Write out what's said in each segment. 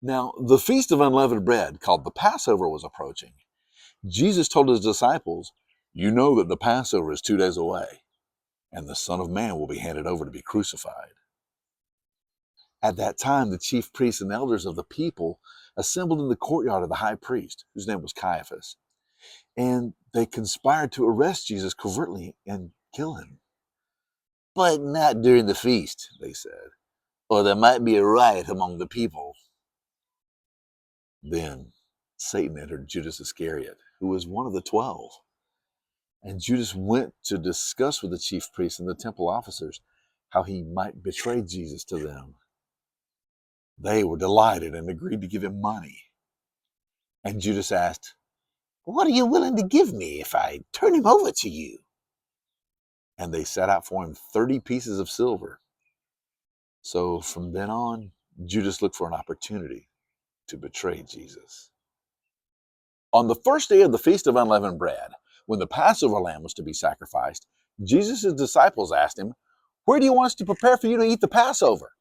Now, the Feast of Unleavened Bread, called the Passover, was approaching. Jesus told his disciples, "You know that the Passover is 2 days away, and the Son of Man will be handed over to be crucified." At that time, the chief priests and elders of the people assembled in the courtyard of the high priest, whose name was Caiaphas, and they conspired to arrest Jesus covertly and kill him. "But not during the feast," they said, "or there might be a riot among the people." Then Satan entered Judas Iscariot, who was one of the 12. And Judas went to discuss with the chief priests and the temple officers how he might betray Jesus to them. They were delighted and agreed to give him money. And Judas asked, "What are you willing to give me if I turn him over to you?" And they set out for him 30 pieces of silver. So from then on, Judas looked for an opportunity to betray Jesus. On the first day of the Feast of Unleavened Bread, when the Passover lamb was to be sacrificed, Jesus' disciples asked him, "Where do you want us to prepare for you to eat the Passover?"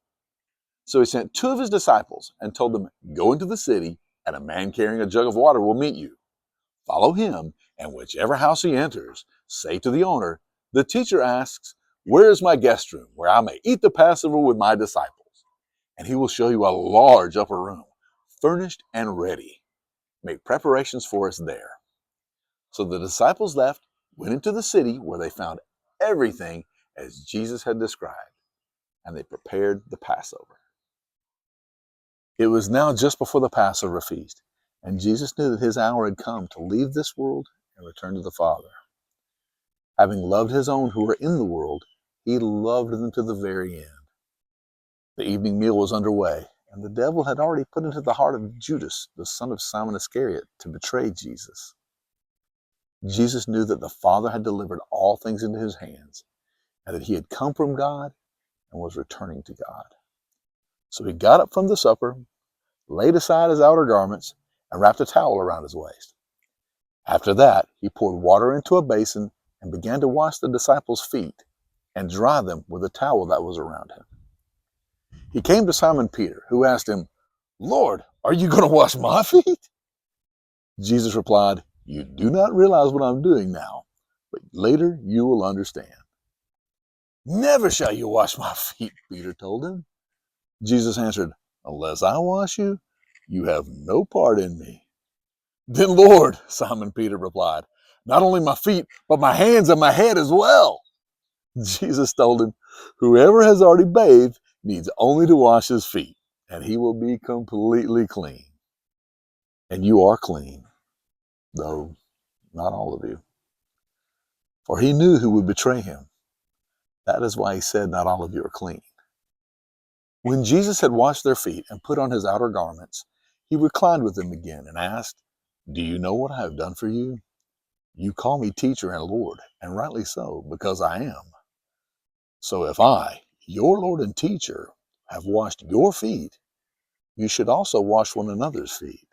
So he sent 2 of his disciples and told them, "Go into the city, and a man carrying a jug of water will meet you. Follow him, and whichever house he enters, say to the owner, 'The teacher asks, where is my guest room, where I may eat the Passover with my disciples?' And he will show you a large upper room, furnished and ready. Make preparations for us there." So the disciples left, went into the city, where they found everything as Jesus had described, and they prepared the Passover. It was now just before the Passover feast, and Jesus knew that his hour had come to leave this world and return to the Father. Having loved his own who were in the world, he loved them to the very end. The evening meal was underway, and the devil had already put into the heart of Judas, the son of Simon Iscariot, to betray Jesus. Jesus knew that the Father had delivered all things into his hands, and that he had come from God and was returning to God. So he got up from the supper, laid aside his outer garments, and wrapped a towel around his waist. After that, he poured water into a basin and began to wash the disciples' feet and dry them with a towel that was around him. He came to Simon Peter, who asked him, "Lord, are you going to wash my feet?" Jesus replied, "You do not realize what I'm doing now, but later you will understand." "Never shall you wash my feet," Peter told him. Jesus answered, "Unless I wash you, you have no part in me." "Then, Lord," Simon Peter replied, "not only my feet, but my hands and my head as well." Jesus told him, "Whoever has already bathed needs only to wash his feet, and he will be completely clean. And you are clean, though not all of you." For he knew who would betray him. That is why he said, "Not all of you are clean." When Jesus had washed their feet and put on his outer garments, he reclined with them again and asked, "Do you know what I have done for you? You call me teacher and Lord, and rightly so, because I am. So if I, your Lord and teacher, have washed your feet, you should also wash one another's feet.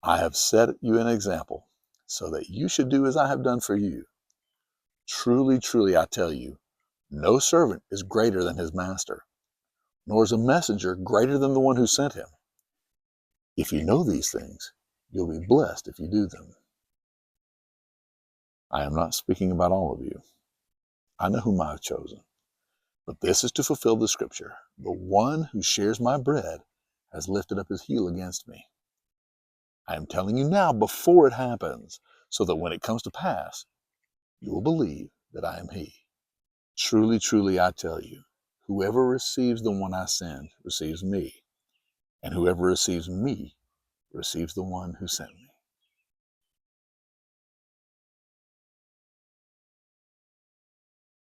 I have set you an example, so that you should do as I have done for you. Truly, truly, I tell you, no servant is greater than his master, nor is a messenger greater than the one who sent him. If you know these things, you'll be blessed if you do them." I am not speaking about all of you. I know whom I have chosen. But this is to fulfill the scripture: "The one who shares my bread has lifted up his heel against me." I am telling you now before it happens, so that when it comes to pass, you will believe that I am he. Truly, truly, I tell you, whoever receives the one I send receives me, and whoever receives me receives the one who sent me.